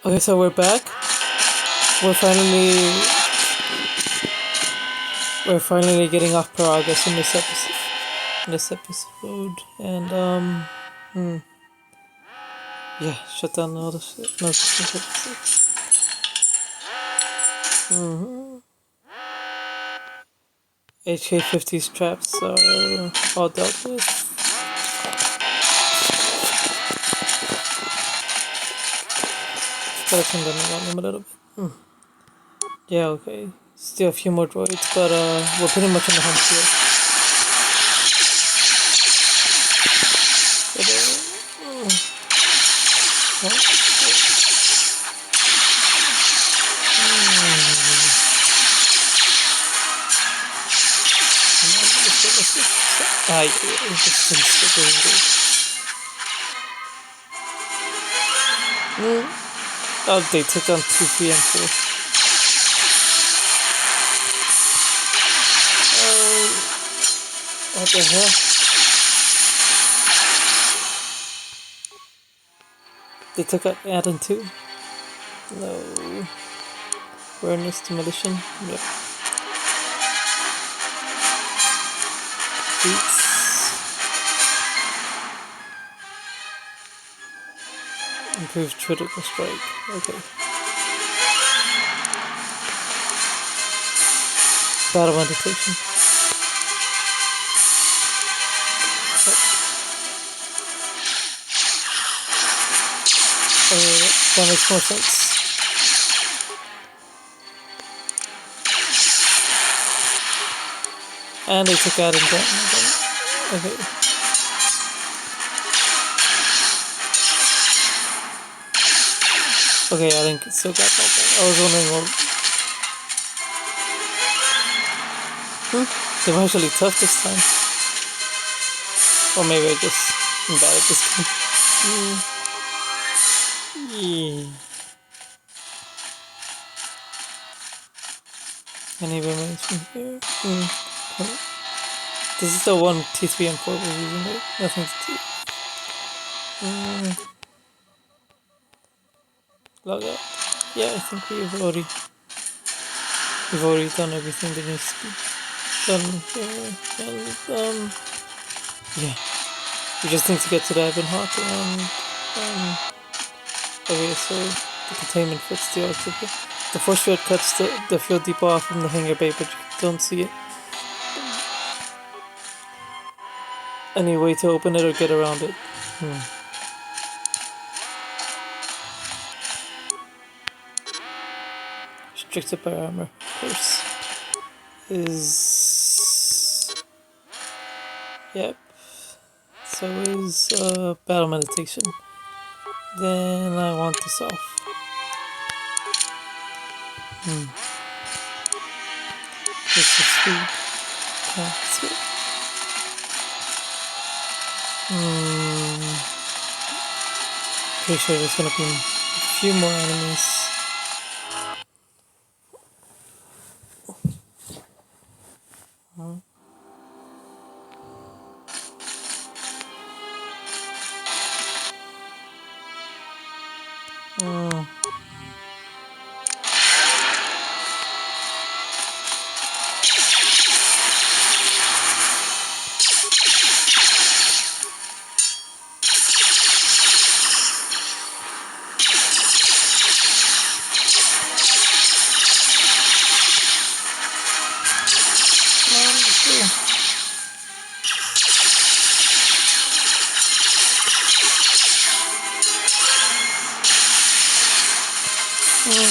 Okay, so we're back. We're finally getting off progress in this episode. And yeah, shut down all the shit. No, HK50's traps are all dealt with. Gotta turn down the volume a little bit. Yeah, okay. Still a few more droids, but we're pretty much on the home field. Ah, yeah, this thing's still going good. Oh, they took on 2 PM too. What the hell? They took out Adam too? No. Awareness demolition? Yep. Beats. Improved critical strike. Okay. Battle meditation. That makes more sense. And they took Adam down. Okay. Okay, I think it still got that guy. I was wondering what... They were actually tough this time. Or maybe I just am bad at this game. Yeah. Any remains from here? This is the one T3 and 4 was using, right? Nothing to do. Log out. Yeah, I think we've already done everything that needs to be done here. And yeah. We just need to get to the Ebon Hawk and okay, so the containment fits the octopus. The force field cuts the field depot off from the hangar bay, but you don't see it. Any way to open it or get around it? Restricted by armor, of course. Yep. So is battle meditation. Then I want this off. This is food. That's it. Pretty sure there's gonna be a few more enemies.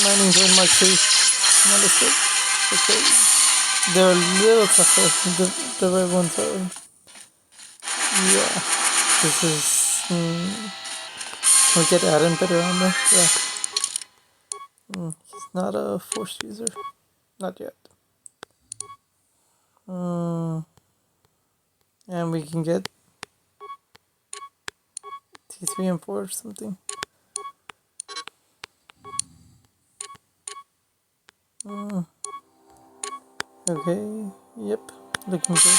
Mining doing my tree. Understood. Okay. They're a little tougher. The red ones are. Yeah. This is. Can we get Adam better on there? Yeah. He's not a force user. Not yet. And we can get T3 and 4 or something. Okay, yep, looking good.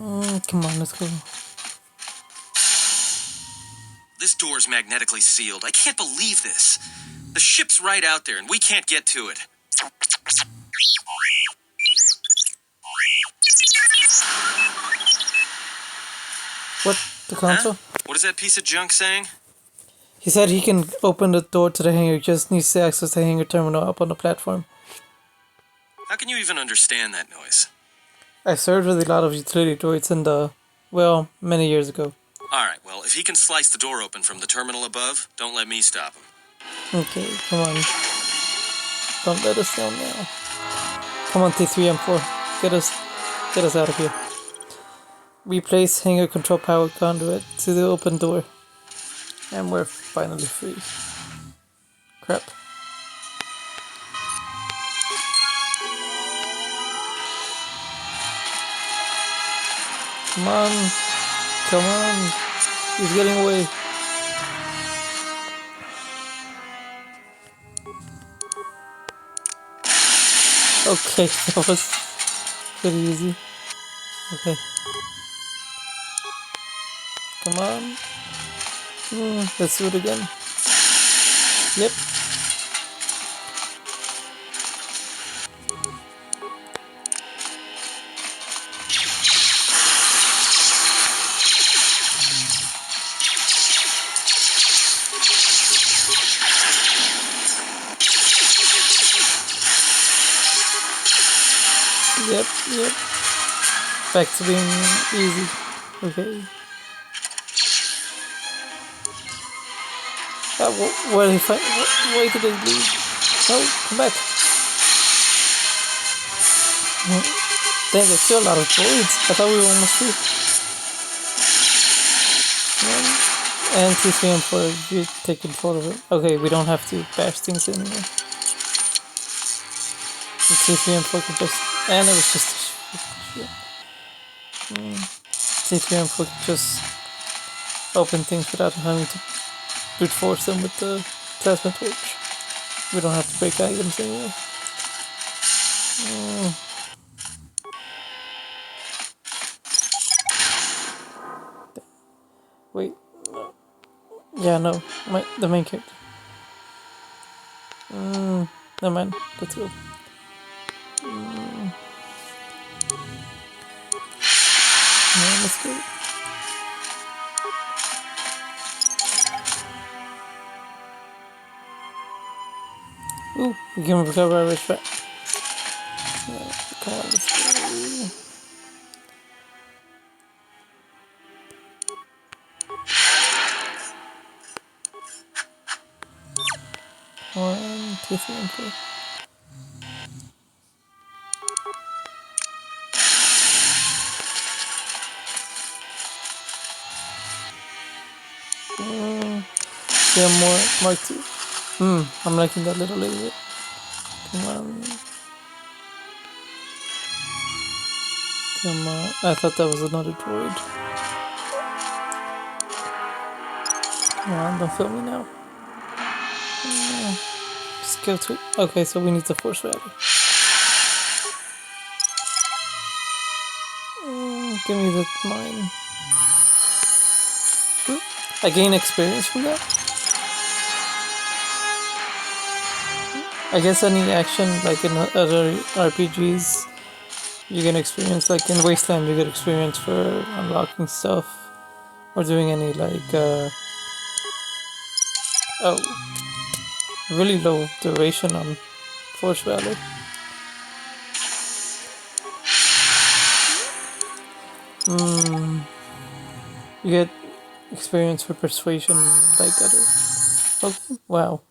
Come on, let's go. This door's magnetically sealed. I can't believe this. The ship's right out there, and we can't get to it. What? The console? What is that piece of junk saying? He said he can open the door to the hangar, just needs to access the hangar terminal up on the platform. How can you even understand that noise? I served with a lot of utility droids in the, well, many years ago. Alright, well, if he can slice the door open from the terminal above, don't let me stop him. Okay, come on. Don't let us down now. Come on, T3M4. Get us out of here. Replace hangar control power conduit to the open door. And we're finally free. Crap. Come on. Come on. He's getting away. Okay, that was pretty easy. Okay. Come on. Let's do it again. Yep. Yep. Back to being easy. Okay. Where did he find? Why did they leave? No, come back. Dang, there's still a lot of droids. I thought we were almost through. And T3M4, you take control of it. Okay, we don't have to bash things anymore. T3M4 could just... And it was just... shit. T3M4 could just open things without having to brute force them with the plasma torch. We don't have to break items anymore. Wait. Yeah, no. The main character. Never mind. Let's go. Yeah, let's go. Ooh, we can recover our rich back. Yeah, come on, let's go. One, two, three, and four. Yeah, more Mark 2. I'm liking that little lady. Come on. Come on. I thought that was another droid. Come on, don't film me now. Just go to... Okay, so we need the Force Rally. Give me the mine. I gain experience from that? I guess any action, like in other RPGs, you get experience. Like in Wasteland, you get experience for unlocking stuff. Or doing any, like, really low duration on Force Rally. You get experience for persuasion, like other... Oh, wow.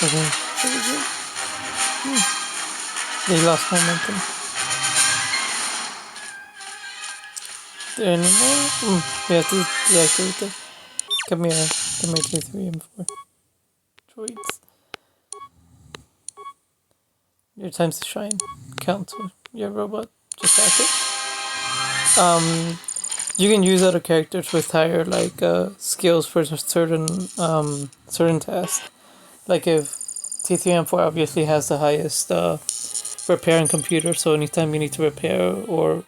Okay, there we go. They lost momentum. There anymore? We have to deactivate it. Come here, T3 and 4. Droids. Your time's to shine. Count your robot just hack it. You can use other characters with higher like skills for certain tasks. Like if T3M4 obviously has the highest repair in computer, so anytime you need to repair or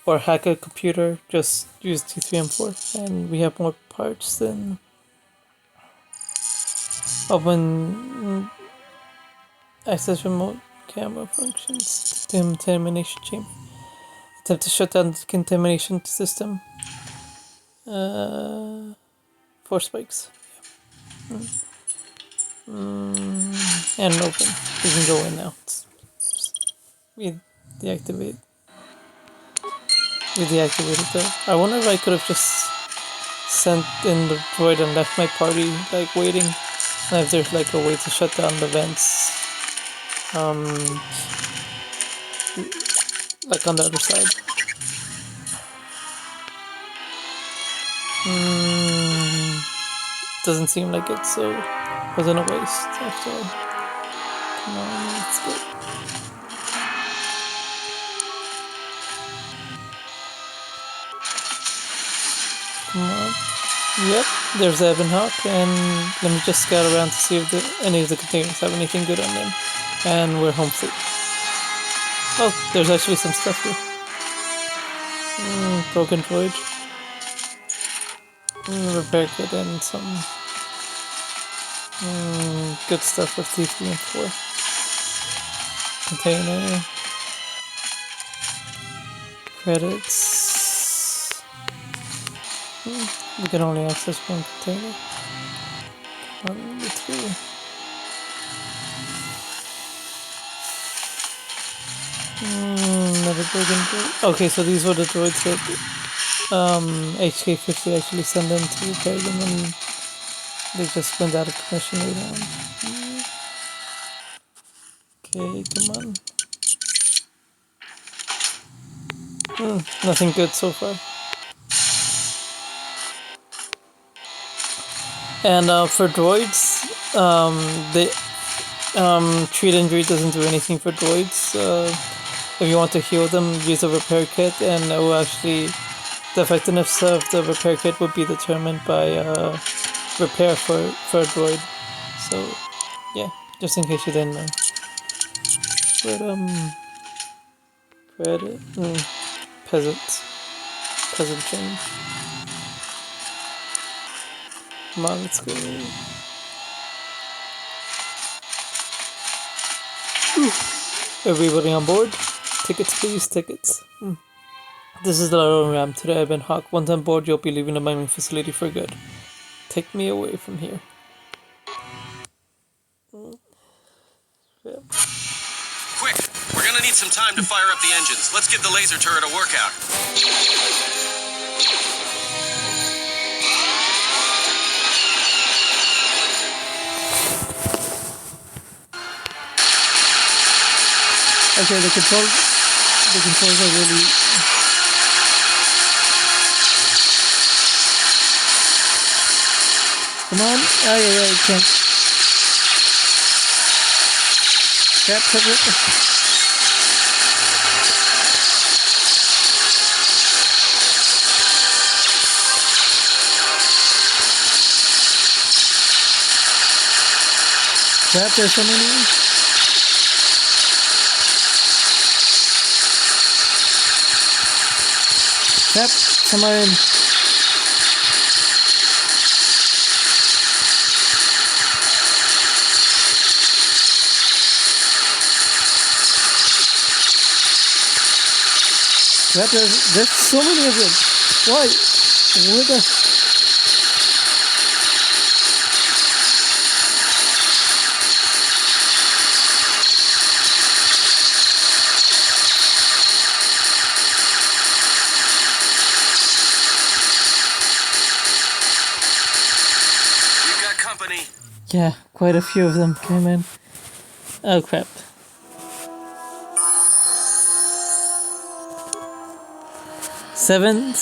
hack a computer, just use T3M4, and we have more parts than open access remote camera functions. Contamination chamber. Attempt to shut down the contamination system. 4 spikes. And open. We can go in now. We deactivate. We deactivated that. I wonder if I could have just sent in the droid and left my party like waiting. And if there's like a way to shut down the vents, like on the other side. Doesn't seem like it, so it wasn't a waste after all. Come on, let's go. Come on. Yep, there's Ebon Hawk, and let me just scout around to see if any of the containers have anything good on them. And we're home free. Oh, there's actually some stuff here. Broken droid. Repair kit and some good stuff with T3 and 4. Container. Credits. We can only access one container. 1 to 2. Never broken droid. Okay, so these were the droids that HK50 actually sent them to repair them, and they just went out of commission later on. Okay, come on. Nothing good so far. And for droids, the treat injury doesn't do anything for droids. If you want to heal them, use a repair kit, and it will actually, the effectiveness of the repair kit would be determined by repair for a droid. So yeah, just in case you didn't know. But peasant change. Come on, let's go. Everybody on board? Tickets, please, tickets. This is the loading ramp to the Ebon Hawk. Once on board, you'll be leaving the mining facility for good. Take me away from here. Quick! We're gonna need some time to fire up the engines. Let's give the laser turret a workout. Okay, the controls are really... Come on! Oh yeah, you can't... Crap. Crap, there's so many... Crap, somewhere in... Crap, there's so many of them. Why? Where the... We've got company. Yeah, quite a few of them came in. Oh crap. Seven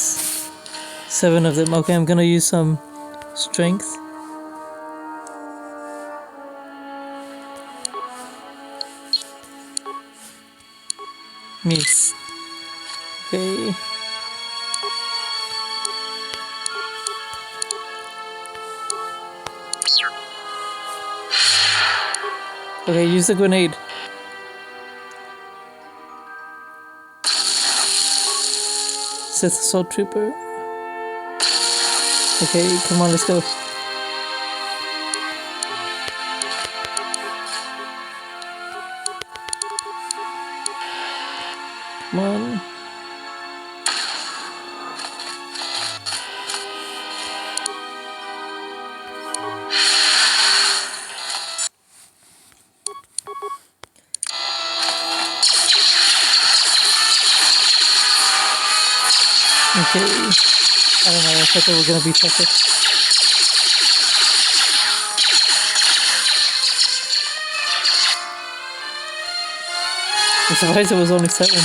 of them. Okay, I'm gonna use some strength. Miss. Okay, use the grenade. Sith Assault Trooper. Okay, come on, let's go. Come on. Okay. I don't know, I thought they were gonna be tougher. I'm surprised it was only 7.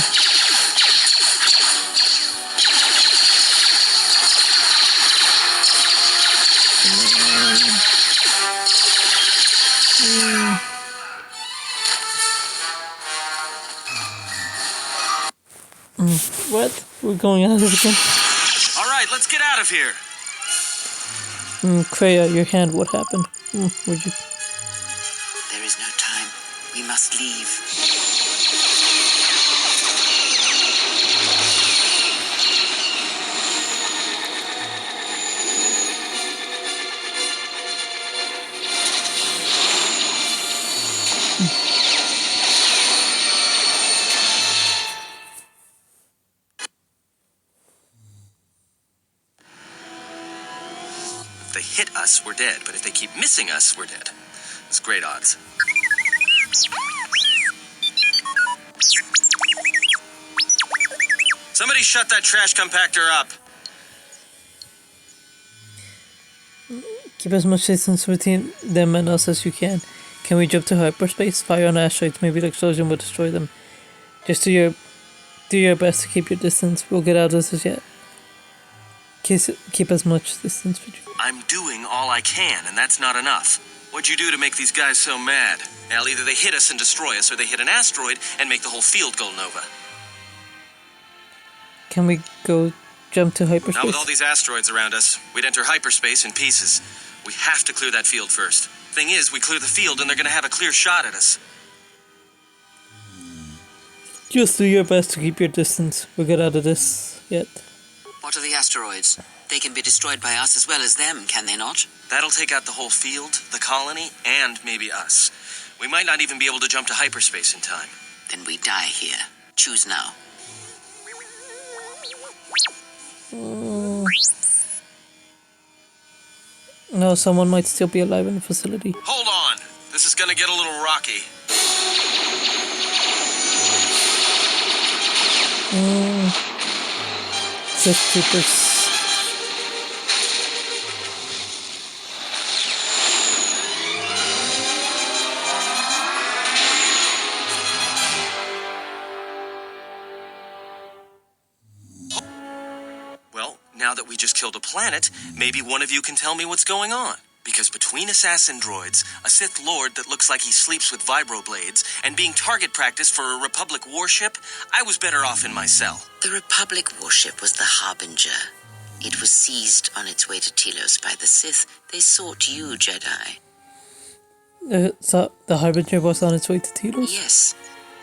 What? We're going out of it again? Alright, let's get out of here. Kreia, your hand, what happened? Would you... There is no time. We must leave. If they hit us, we're dead. But if they keep missing us, we're dead. It's great odds. Somebody shut that trash compactor up. Keep as much distance between them and us as you can. Can we jump to hyperspace? Fire on asteroids. Maybe the explosion will destroy them. Just do your best to keep your distance. We'll get out of this yet. Keep as much distance between. I'm doing all I can, and that's not enough. What'd you do to make these guys so mad? Now, either they hit us and destroy us, or they hit an asteroid and make the whole field go nova. Can we go jump to hyperspace? Not with all these asteroids around us. We'd enter hyperspace in pieces. We have to clear that field first. Thing is, we clear the field and they're gonna have a clear shot at us. Just do your best to keep your distance. We'll get out of this yet. What are the asteroids? They can be destroyed by us as well as them, can they not? That'll take out the whole field, the colony, and maybe us. We might not even be able to jump to hyperspace in time. Then we die here. Choose now. No, someone might still be alive in the facility. Hold on! This is gonna get a little rocky. Sith troopers. Well, now that we just killed a planet, maybe one of you can tell me what's going on. Because between assassin droids, a Sith Lord that looks like he sleeps with vibroblades, and being target practice for a Republic warship, I was better off in my cell. The Republic warship was the Harbinger. It was seized on its way to Telos by the Sith. They sought you, Jedi. So the Harbinger was on its way to Telos? Yes,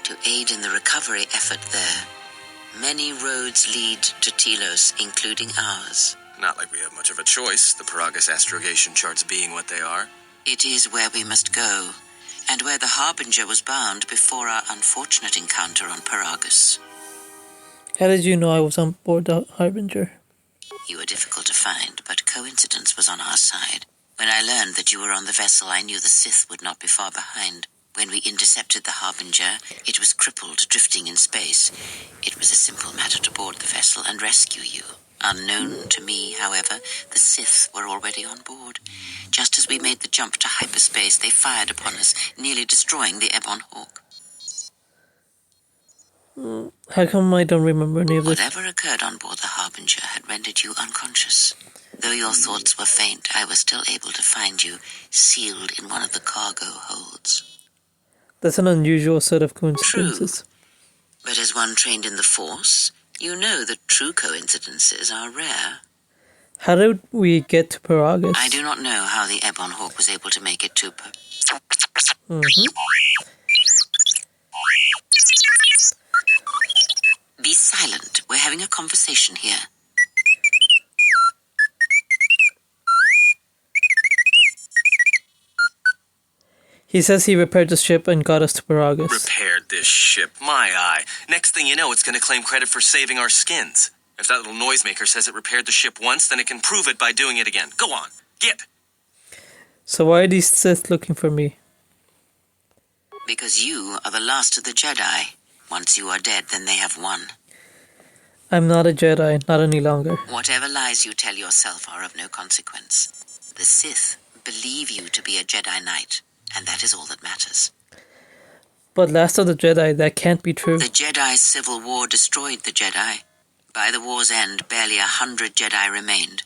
to aid in the recovery effort there. Many roads lead to Telos, including ours. Not like we have much of a choice, the Paragus astrogation charts being what they are. It is where we must go, and where the Harbinger was bound before our unfortunate encounter on Paragus. How did you know I was on board the Harbinger? You were difficult to find, but coincidence was on our side. When I learned that you were on the vessel, I knew the Sith would not be far behind. When we intercepted the Harbinger, it was crippled, drifting in space. It was a simple matter to board the vessel and rescue you. Unknown to me, however, the Sith were already on board. Just as we made the jump to hyperspace, they fired upon us, nearly destroying the Ebon Hawk. How come I don't remember any of this? Whatever occurred on board the Harbinger had rendered you unconscious. Though your thoughts were faint, I was still able to find you, sealed in one of the cargo holds. That's an unusual set of coincidences. True. But as one trained in the Force, you know that true coincidences are rare. How did we get to Paragus? I do not know how the Ebon Hawk was able to make it to having a conversation here. He says he repaired the ship and got us to Paragus. Repaired this ship, my eye. Next thing you know, it's gonna claim credit for saving our skins. If that little noisemaker says it repaired the ship once, then it can prove it by doing it again. Go on, Gip! So why are these Sith looking for me? Because you are the last of the Jedi. Once you are dead, then they have won. I'm not a Jedi, not any longer. Whatever lies you tell yourself are of no consequence. The Sith believe you to be a Jedi Knight, and that is all that matters. But Last of the Jedi, that can't be true. The Jedi Civil War destroyed the Jedi. By the war's end, barely 100 Jedi remained.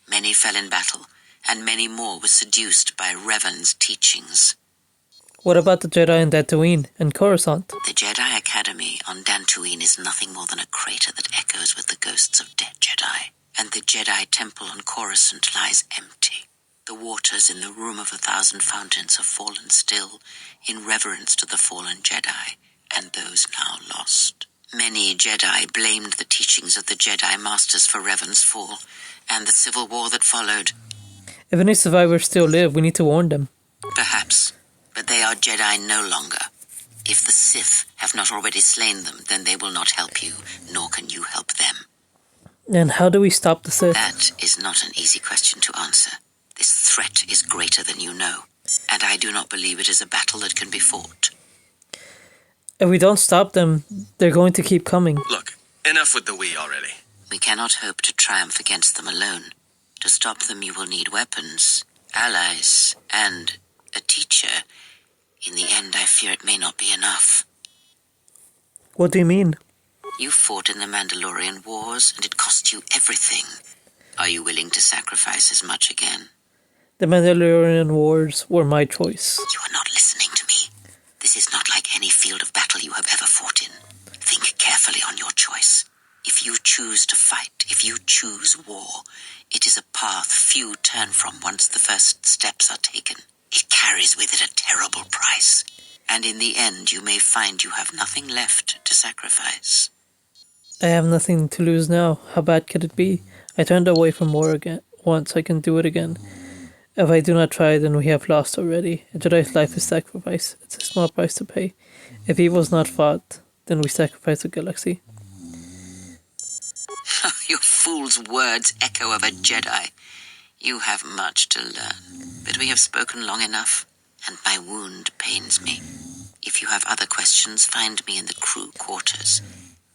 Many fell in battle, and many more were seduced by Revan's teachings. What about the Jedi in Tatooine and Coruscant? The Jedi Academy on Dantooine is nothing more than a crater that echoes with the ghosts of dead Jedi. And the Jedi Temple on Coruscant lies empty. The waters in the Room of 1,000 Fountains have fallen still, in reverence to the fallen Jedi, and those now lost. Many Jedi blamed the teachings of the Jedi Masters for Revan's fall, and the civil war that followed. If any survivors still live, we need to warn them. Perhaps, but they are Jedi no longer. If the Sith have not already slain them, then they will not help you, nor can you help them. And how do we stop the Sith? That is not an easy question to answer. This threat is greater than you know, and I do not believe it is a battle that can be fought. If we don't stop them, they're going to keep coming. Look, enough with the we already. We cannot hope to triumph against them alone. To stop them, you will need weapons, allies, and a teacher. In the end, I fear it may not be enough. What do you mean? You fought in the Mandalorian Wars, and it cost you everything. Are you willing to sacrifice as much again? The Mandalorian Wars were my choice. You are not listening to me. This is not like any field of battle you have ever fought in. Think carefully on your choice. If you choose to fight, if you choose war, it is a path few turn from once the first steps are taken. It carries with it a terrible price, and in the end you may find you have nothing left to sacrifice. I have nothing to lose now. How bad could it be? I turned away from war again. Once I can do it again. If I do not try, then we have lost already. A Jedi's life is sacrifice. It's a small price to pay. If evil is not fought, then we sacrifice the galaxy. Your fool's words echo of a Jedi. You have much to learn, but we have spoken long enough, and my wound pains me. If you have other questions, find me in the crew quarters.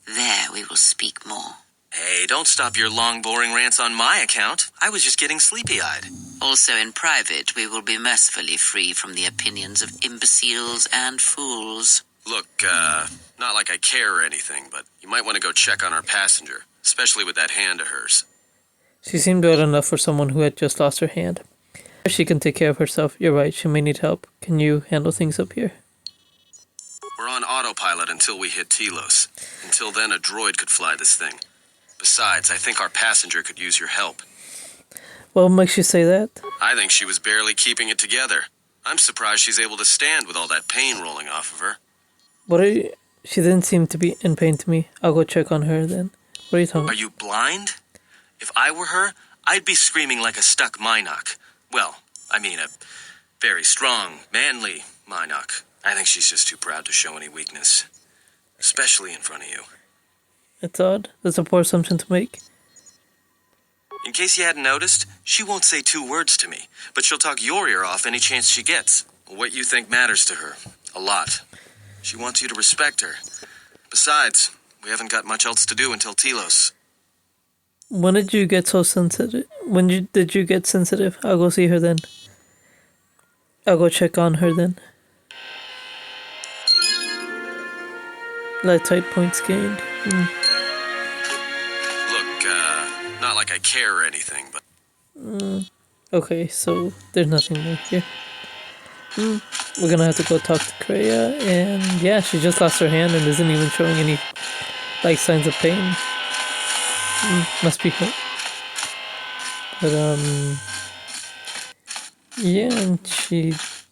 There we will speak more. Hey, don't stop your long, boring rants on my account. I was just getting sleepy-eyed. Also in private, we will be mercifully free from the opinions of imbeciles and fools. Look, not like I care or anything, but you might want to go check on our passenger, especially with that hand of hers. She seemed well enough for someone who had just lost her hand. She can take care of herself. You're right, she may need help. Can you handle things up here? We're on autopilot until we hit Telos. Until then, a droid could fly this thing. Besides, I think our passenger could use your help. What makes you say that? I think she was barely keeping it together. I'm surprised she's able to stand with all that pain rolling off of her. What are you... She didn't seem to be in pain to me. I'll go check on her then. What are you talking about? Are you blind? If I were her, I'd be screaming like a stuck Minoc. Well, I mean a very strong, manly Minoc. I think she's just too proud to show any weakness. Especially in front of you. It's odd. That's a poor assumption to make. In case you hadn't noticed, she won't say 2 words to me, but she'll talk your ear off any chance she gets. What you think matters to her. A lot. She wants you to respect her. Besides, we haven't got much else to do until Telos. When did you get so sensitive? Did you get sensitive? I'll go see her then. I'll go check on her then. Light type points gained. Look, not like I care or anything, but... Okay, so there's nothing more here. We're gonna have to go talk to Kreia, and yeah, she just lost her hand and isn't even showing any, like, signs of pain. Must be hurt. But, yeah, and she's...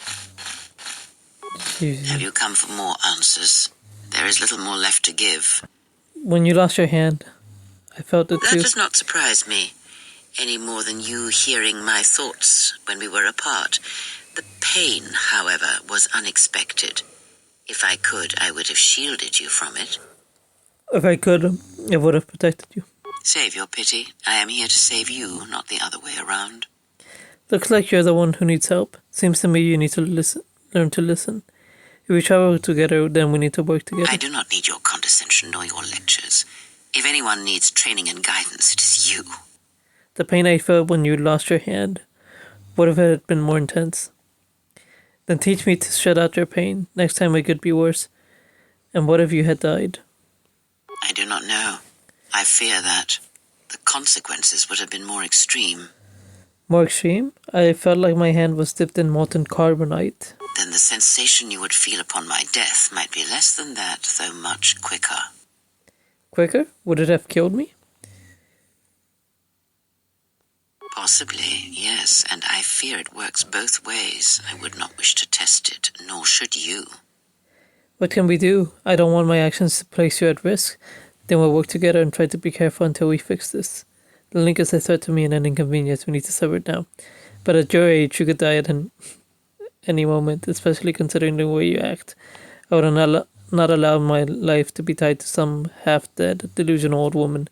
Have you come for more answers? There is little more left to give. When you lost your hand, I felt it That too. does not surprise me, any more than you hearing my thoughts when we were apart. The pain, however, was unexpected. If I could, I would have shielded you from it. If I could, I would have protected you. Save your pity. I am here to save you, not the other way around. Looks like you're the one who needs help. Seems to me you need to learn to listen. If we travel together, then we need to work together. I do not need your condescension nor your lectures. If anyone needs training and guidance, it is you. The pain I felt when you lost your hand, what if it had been more intense? Then teach me to shut out your pain. Next time it could be worse. And what if you had died? I do not know. I fear that the consequences would have been more extreme. More extreme? I felt like my hand was dipped in molten carbonite. Then the sensation you would feel upon my death might be less than that, though much quicker. Quicker? Would it have killed me? Possibly, yes, and I fear it works both ways. I would not wish to test it, nor should you. What can we do? I don't want my actions to place you at risk. Then we'll work together and try to be careful until we fix this. The link is a threat to me and an inconvenience. We need to sever it now. But at your age, you could die at any moment, especially considering the way you act. I would not allow my life to be tied to some half-dead, delusional old woman.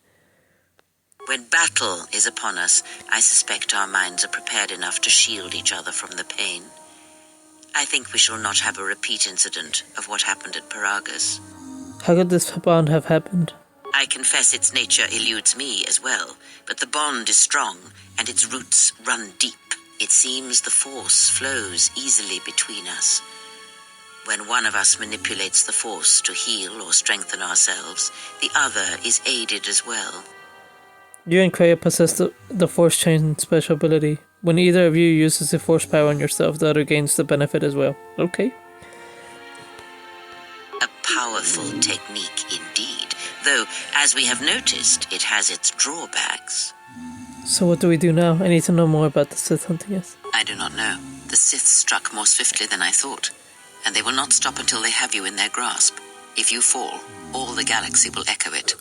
When battle is upon us, I suspect our minds are prepared enough to shield each other from the pain. I think we shall not have a repeat incident of what happened at Paragus. How could this bond have happened? I confess its nature eludes me as well, but the bond is strong, and its roots run deep. It seems the force flows easily between us. When one of us manipulates the force to heal or strengthen ourselves, the other is aided as well. You and Kreia possess the Force Chain special ability. When either of you uses the Force power on yourself, the other gains the benefit as well. Okay. A powerful technique indeed, though, as we have noticed, it has its drawbacks. So what do we do now? I need to know more about the Sith hunting us. I do not know. The Sith struck more swiftly than I thought, and they will not stop until they have you in their grasp. If you fall, all the galaxy will echo it.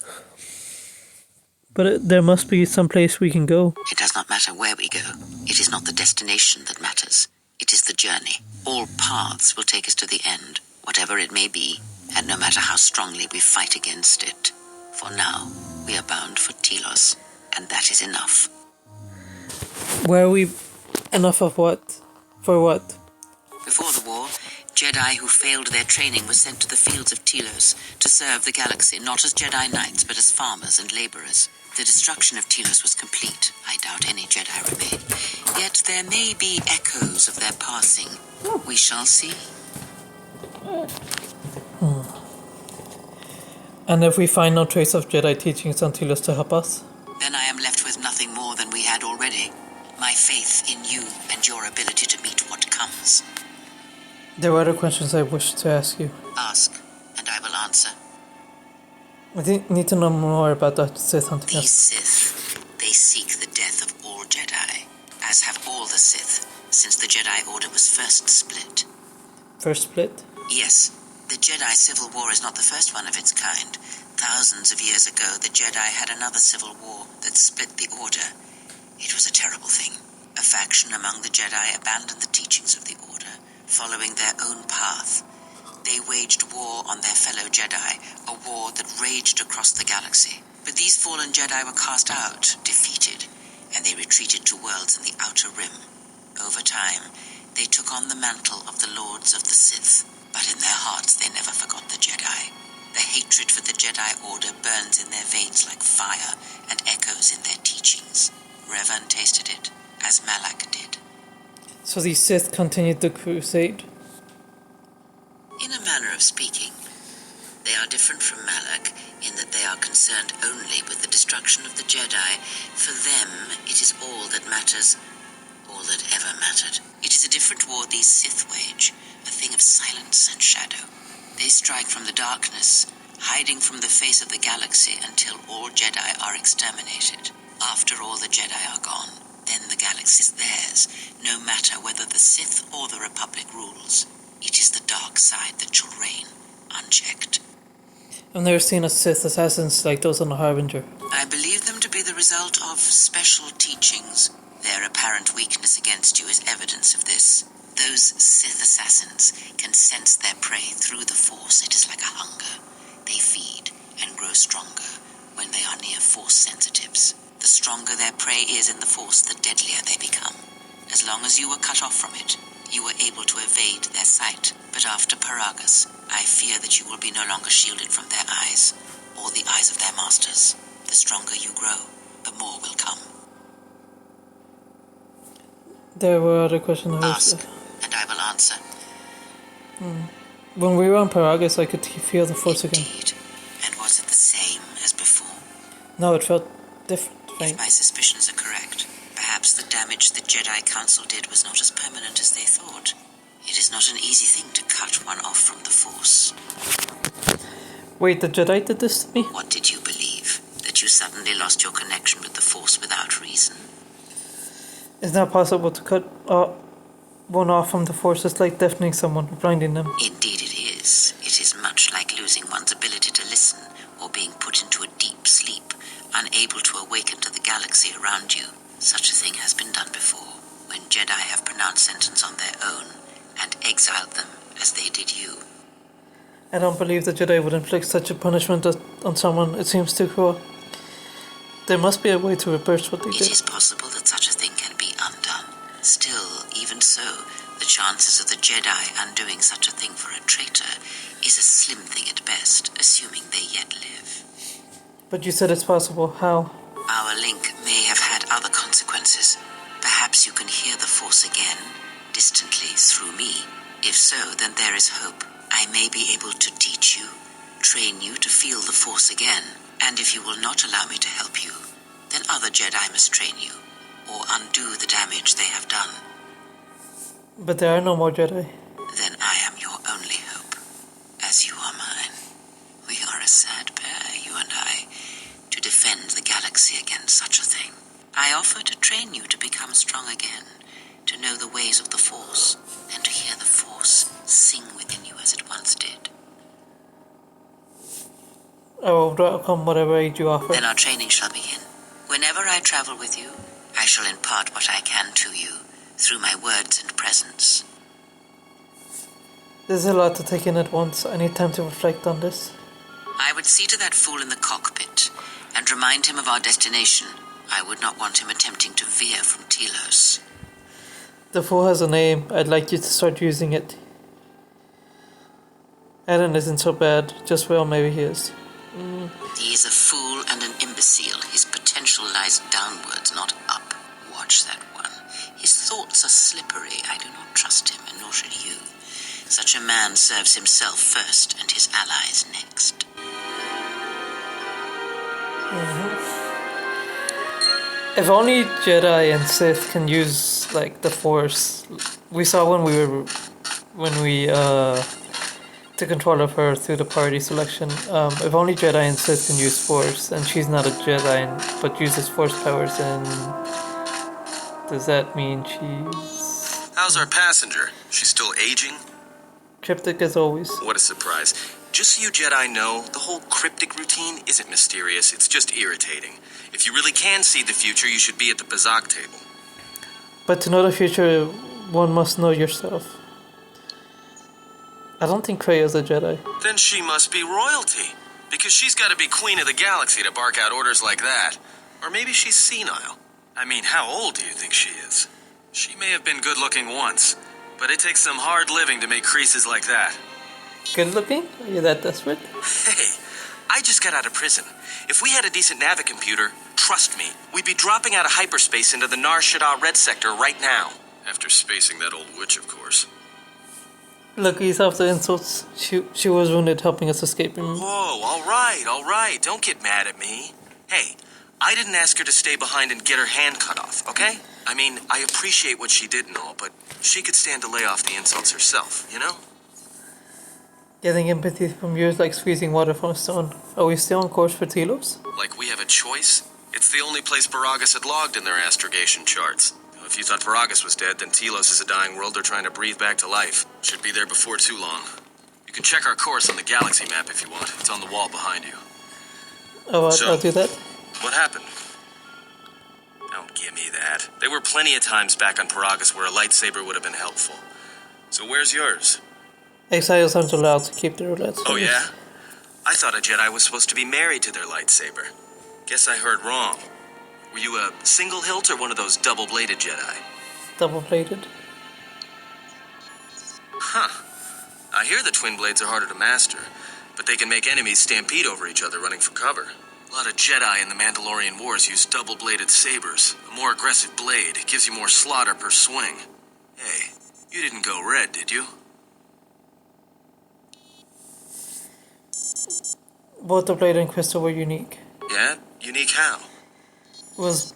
But there must be some place we can go. It does not matter where we go. It is not the destination that matters. It is the journey. All paths will take us to the end, whatever it may be, and no matter how strongly we fight against it. For now, we are bound for Telos, and that is enough. Where are we? Enough of what? For what? Before the war, Jedi who failed their training were sent to the fields of Telos to serve the galaxy, not as Jedi Knights, but as farmers and laborers. The destruction of Telos was complete. I doubt any Jedi remain. Yet there may be echoes of their passing. We shall see. And if we find no trace of Jedi teachings on Telos to help us? Then I am left with nothing more than we had already. My faith in you and your ability to meet what comes. There were other questions I wish to ask you. Ask, and I will answer. I need to know more about the Sith hunting These us. Sith, they seek the death of all Jedi, as have all the Sith, since the Jedi Order was first split. First split? Yes, the Jedi Civil War is not the first one of its kind. Thousands of years ago, the Jedi had another civil war that split the Order. It was a terrible thing. A faction among the Jedi abandoned the teachings of the Order, following their own path. They waged war on their fellow Jedi, a war that raged across the galaxy. But these fallen Jedi were cast out, defeated, and they retreated to worlds in the Outer Rim. Over time, they took on the mantle of the Lords of the Sith, but in their hearts they never forgot the Jedi. The hatred for the Jedi Order burns in their veins like fire and echoes in their teachings. Revan tasted it, as Malak did. So these Sith continued the crusade? In a manner of speaking, they are different from Malak in that they are concerned only with the destruction of the Jedi. For them, it is all that matters, all that ever mattered. It is a different war these Sith wage, a thing of silence and shadow. They strike from the darkness, hiding from the face of the galaxy until all Jedi are exterminated. After all the Jedi are gone, then the galaxy is theirs, no matter whether the Sith or the Republic rules. It is the dark side that shall reign, unchecked. I've never seen a Sith assassins like those on the Harbinger. I believe them to be the result of special teachings. Their apparent weakness against you is evidence of this. Those Sith assassins can sense their prey through the Force. It is like a hunger. They feed and grow stronger when they are near Force sensitives. The stronger their prey is in the Force, the deadlier they become. As long as you were cut off from it, you were able to evade their sight. But after Paragus, I fear that you will be no longer shielded from their eyes, or the eyes of their masters. The stronger you grow, the more will come. There were other questions. Ask, and I will answer. When we were on Paragus, I could feel the Force again. Indeed. And was it the same as before? No, it felt different. If my suspicions are correct, perhaps the damage the Jedi Council did was not as permanent as they thought. It is not an easy thing to cut one off from the Force. Wait, the Jedi did this to me? What did you believe? That you suddenly lost your connection with the Force without reason? It's not possible to cut one off from the Force. It's like deafening someone, blinding them. Indeed it is. It is much like losing one's ability to listen, or being put into a deep sleep, unable to awaken to the galaxy around you. Such a thing has been done before, when Jedi have pronounced sentence on their own, and exiled them as they did you. I don't believe the Jedi would inflict such a punishment on someone. It seems too cruel. There must be a way to reverse what they did. It is possible that such a thing can be undone. Still, even so, the chances of the Jedi undoing such a thing for a traitor is a slim thing at best, assuming they yet live. But you said it's possible. How? Our link may have had other consequences. Perhaps you can hear the Force again, distantly, through me. If so, then there is hope. I may be able to teach you, train you to feel the Force again. And if you will not allow me to help you, then other Jedi must train you, or undo the damage they have done. But there are no more Jedi. Then I am your only hope, as you are mine. We are a sad pair, you and I, to defend the galaxy against such a thing. I offer to train you to become strong again, to know the ways of the Force, and to hear the Force sing within you as it once did. I will welcome whatever aid you offer. Then our training shall begin. Whenever I travel with you, I shall impart what I can to you, through my words and presence. There's a lot to take in at once. I need time to reflect on this. I would see to that fool in the cockpit, and remind him of our destination. I would not want him attempting to veer from Telos. The fool has a name. I'd like you to start using it. Eren isn't so bad. Just well, maybe he is. He is a fool and an imbecile. His potential lies downwards, not up. Watch that one. His thoughts are slippery. I do not trust him, and nor should you. Such a man serves himself first, and his allies next. If only Jedi and Sith can use like the Force. We saw when we took control of her through the party selection. If only Jedi and Sith can use Force, and she's not a Jedi but uses Force powers, then does that mean she's How's our passenger? She's still aging? cryptic as always? What a surprise. Just so you Jedi know, the whole cryptic routine isn't mysterious, it's just irritating. If you really can see the future, you should be at the Bazak table. But to know the future, one must know yourself. I don't think Krea's a Jedi. Then she must be royalty, because she's got to be queen of the galaxy to bark out orders like that. Or maybe she's senile. I mean, how old do you think she is? She may have been good-looking once, but it takes some hard living to make creases like that. Good looking? Are you that desperate? Hey, I just got out of prison. If we had a decent Navicomputer, trust me, we'd be dropping out of hyperspace into the Nar Shaddaa Red Sector right now. After spacing that old witch, of course. Look, he's after insults. She was wounded helping us escape him. Whoa, all right. Don't get mad at me. Hey, I didn't ask her to stay behind and get her hand cut off, okay? I mean, I appreciate what she did and all, but she could stand to lay off the insults herself, you know? Getting empathy from you is like squeezing water from a stone. Are we still on course for Telos? Like we have a choice? It's the only place Paragus had logged in their astrogation charts. If you thought Paragus was dead, then Telos is a dying world they're trying to breathe back to life. Should be there before too long. You You can check our course on the galaxy map if you want. It's on the wall behind you. Oh, So- I'll do that. What happened? Don't give me that. There were plenty of times back on Paragus where a lightsaber would have been helpful. So where's yours? Exiles aren't allowed to keep their lightsabers. Oh yeah? I thought a Jedi was supposed to be married to their lightsaber. Guess I heard wrong. Were you a single hilt or one of those double-bladed Jedi? Double-bladed. Huh. I hear the twin blades are harder to master, but they can make enemies stampede over each other running for cover. A lot of Jedi in the Mandalorian Wars use double-bladed sabers. A more aggressive blade gives you more slaughter per swing. Hey, you didn't go red, did you? Both the blade and crystal were unique. Yeah? Unique how? It was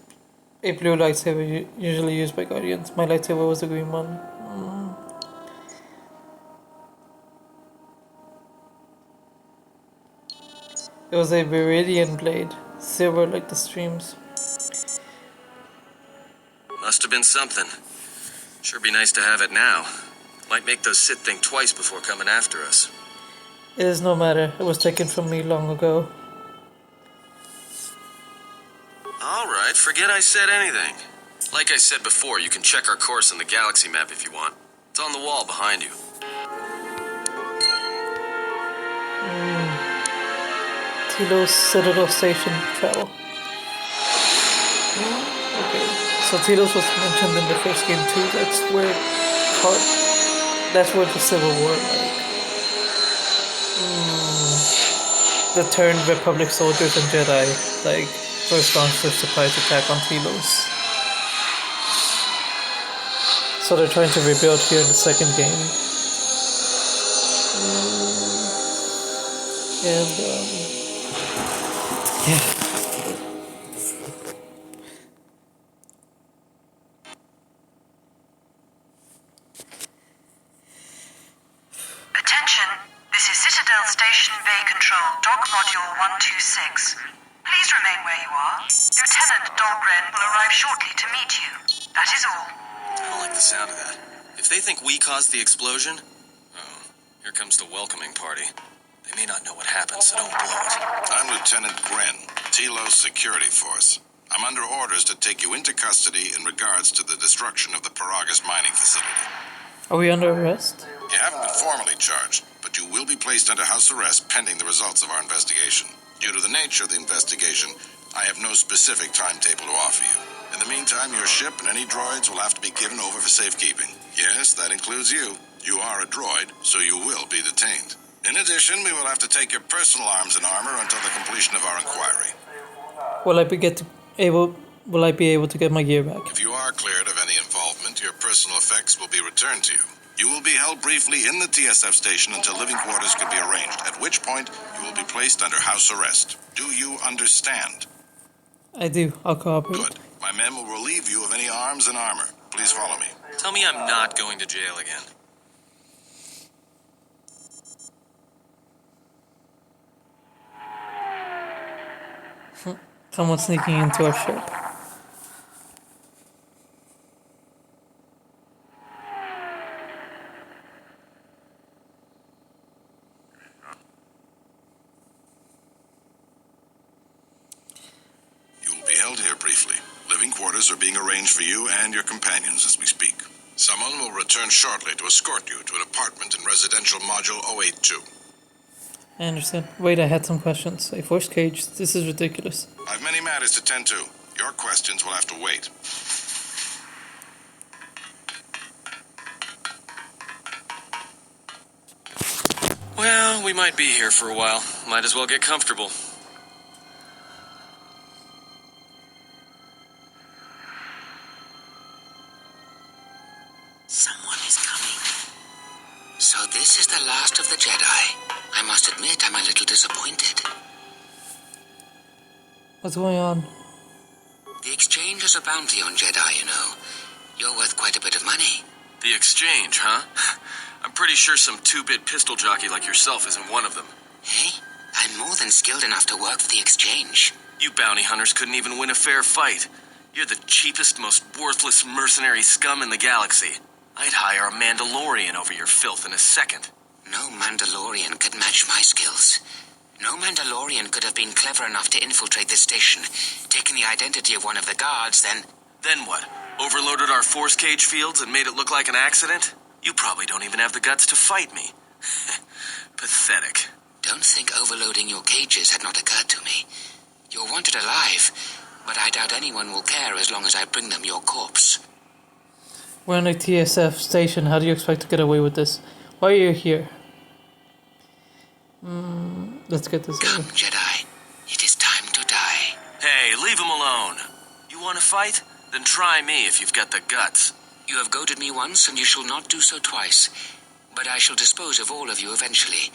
a blue lightsaber usually used by Guardians. My lightsaber was the green one. It was a Viridian blade, silver like the streams. Must have been something. Sure be nice to have it now. Might make those Sith think twice before coming after us. It is no matter, it was taken from me long ago. Alright, forget I said anything. Like I said before, you can check our course on the galaxy map if you want. It's on the wall behind you. Tells Citadel Station travel. Okay, so Tells was mentioned in the first game too. That's where the Civil War, the turned Republic soldiers and Jedi, first launched their surprise attack on Tells. So they're trying to rebuild here in the second game. Yeah. Attention, this is Citadel Station Bay Control, Dock Module 126. Please remain where you are. Lieutenant Dahlgren will arrive shortly to meet you. That is all. I don't like the sound of that. If they think we caused the explosion... Oh, here comes the welcoming party. They may not know what happened, so don't blow it. I'm Lieutenant Gren, Telos Security Force. I'm under orders to take you into custody in regards to the destruction of the Paragus mining facility. Are we under arrest? You haven't been formally charged, but you will be placed under house arrest pending the results of our investigation. Due to the nature of the investigation, I have no specific timetable to offer you. In the meantime, your ship and any droids will have to be given over for safekeeping. Yes, that includes you. You are a droid, so you will be detained. In addition, we will have to take your personal arms and armor until the completion of our inquiry. Will I be able to get my gear back? If you are cleared of any involvement, your personal effects will be returned to you. You will be held briefly in the TSF station until living quarters can be arranged, at which point you will be placed under house arrest. Do you understand? I do. I'll cooperate. Good. My men will relieve you of any arms and armor. Please follow me. Tell me I'm not going to jail again. Someone sneaking into our ship. You will be held here briefly. Living quarters are being arranged for you and your companions as we speak. Someone will return shortly to escort you to an apartment in residential module 082. I understand. Wait, I had some questions. A forced cage. This is ridiculous. I've many matters to tend to. Your questions will have to wait. Well, we might be here for a while. Might as well get comfortable. Someone is coming. So this is the last of the Jedi. I must admit I'm a little disappointed. What's going on? The exchange is a bounty on Jedi, you know. You're worth quite a bit of money. The exchange, huh? I'm pretty sure some two-bit pistol jockey like yourself isn't one of them. Hey, I'm more than skilled enough to work for the exchange. You bounty hunters couldn't even win a fair fight. You're the cheapest, most worthless mercenary scum in the galaxy. I'd hire a Mandalorian over your filth in a second. No Mandalorian could match my skills. No Mandalorian could have been clever enough to infiltrate this station, taken the identity of one of the guards, then... Then what? Overloaded our force cage fields and made it look like an accident? You probably don't even have the guts to fight me. Pathetic. Don't think overloading your cages had not occurred to me. You're wanted alive, but I doubt anyone will care as long as I bring them your corpse. We're on a TSF station. How do you expect to get away with this? Why are you here? Let's get this Come, over. Jedi. It is time to die. Hey, leave him alone. You want to fight? Then try me if you've got the guts. You have goaded me once, and you shall not do so twice. But I shall dispose of all of you eventually.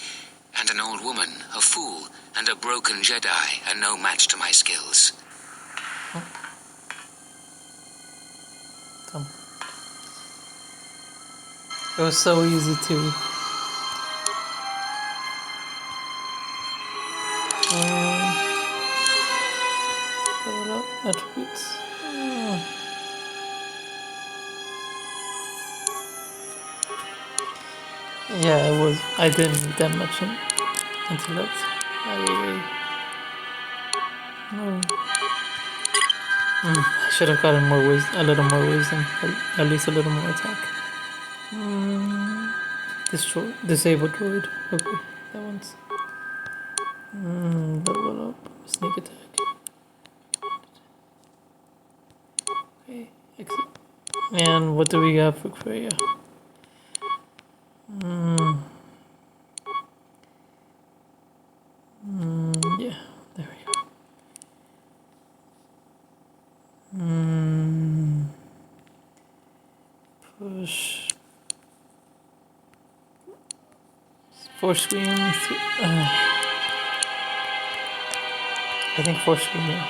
And an old woman, a fool, and a broken Jedi are no match to my skills. Come. It was so easy to... level up attributes. Yeah, I didn't need that much intellect. I should have gotten more a little more wisdom, at least a little more attack. Disable droid. Okay, that one's. Level up, sneak attack. Okay, exit. And what do we got for Freya? Yeah, there we go. Push. Force screen. I think force screen, yeah.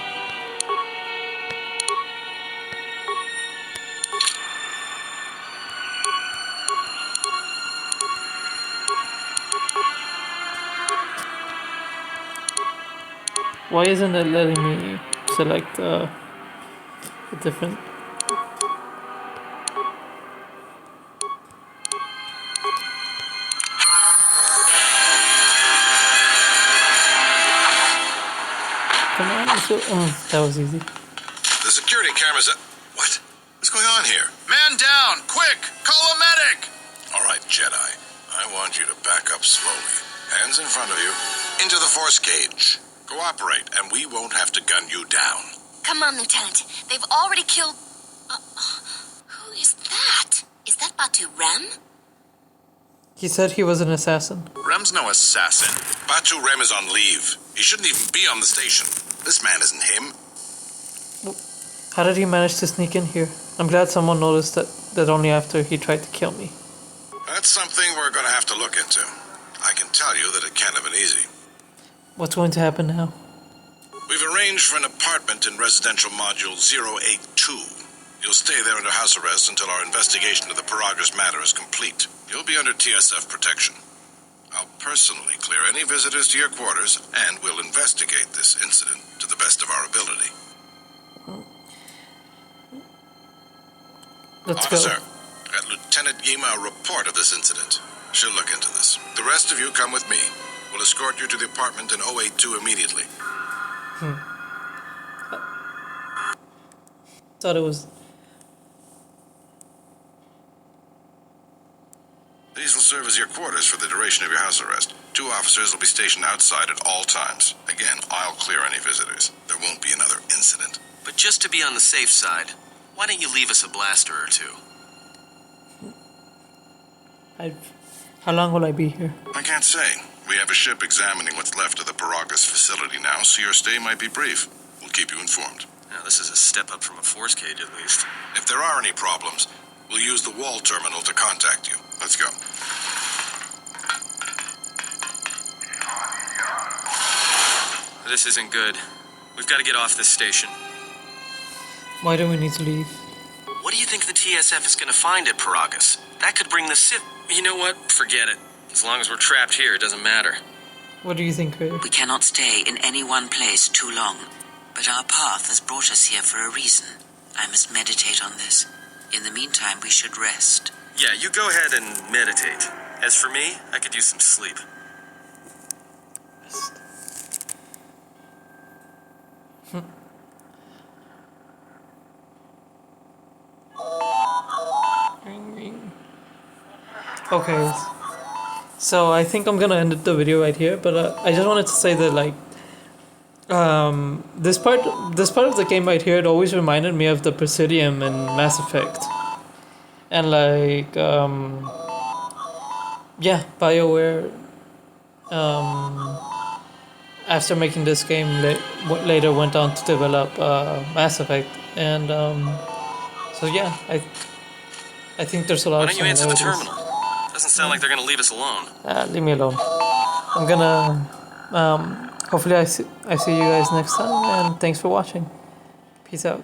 Why isn't it letting me select a different... Come on, let's go. That was easy. The security cameras up. What? What's going on here? Man down! Quick! Call a medic! All right, Jedi. I want you to back up slowly. Hands in front of you. Into the force cage. Cooperate, and we won't have to gun you down. Come on, Lieutenant. They've already killed... who is that? Is that Batu Rem? He said he was an assassin. Rem's no assassin. Batu Rem is on leave. He shouldn't even be on the station. This man isn't him. How did he manage to sneak in here? I'm glad someone noticed that only after he tried to kill me. That's something we're going to have to look into. I can tell you that it can't have been easy. What's going to happen now? We've arranged for an apartment in residential module 082. You'll stay there under house arrest until our investigation of the Paragus matter is complete. You'll be under TSF protection. I'll personally clear any visitors to your quarters, and we'll investigate this incident to the best of our ability. Let's Officer, go. at Lieutenant Yima a report of this incident. She'll look into this. The rest of you come with me. We'll escort you to the apartment in 082 immediately. Thought it was... These will serve as your quarters for the duration of your house arrest. 2 officers will be stationed outside at all times. Again, I'll clear any visitors. There won't be another incident. But just to be on the safe side, why don't you leave us a blaster or two? How long will I be here? I can't say. We have a ship examining what's left of the Paragus facility now, so your stay might be brief. We'll keep you informed. Now, this is a step up from a force cage, at least. If there are any problems, we'll use the wall terminal to contact you. Let's go. This isn't good. We've got to get off this station. Why do we need to leave? What do you think the TSF is going to find at Paragus? That could bring the Sith... You know what? Forget it. As long as we're trapped here, it doesn't matter. What do you think, Ray? We cannot stay in any one place too long, but our path has brought us here for a reason. I must meditate on this. In the meantime, we should rest. Yeah, you go ahead and meditate. As for me, I could use some sleep. Okay, so I think I'm gonna end the video right here, but I just wanted to say that like this part of the game right here, it always reminded me of the Presidium in Mass Effect, and like yeah, BioWare after making this game later went on to develop Mass Effect, and so yeah, I think there's a lot Why of don't you answer the similarities. terminal? Doesn't sound like they're gonna leave us alone. Leave me alone. I'm gonna hopefully I see you guys next time, and thanks for watching. Peace out.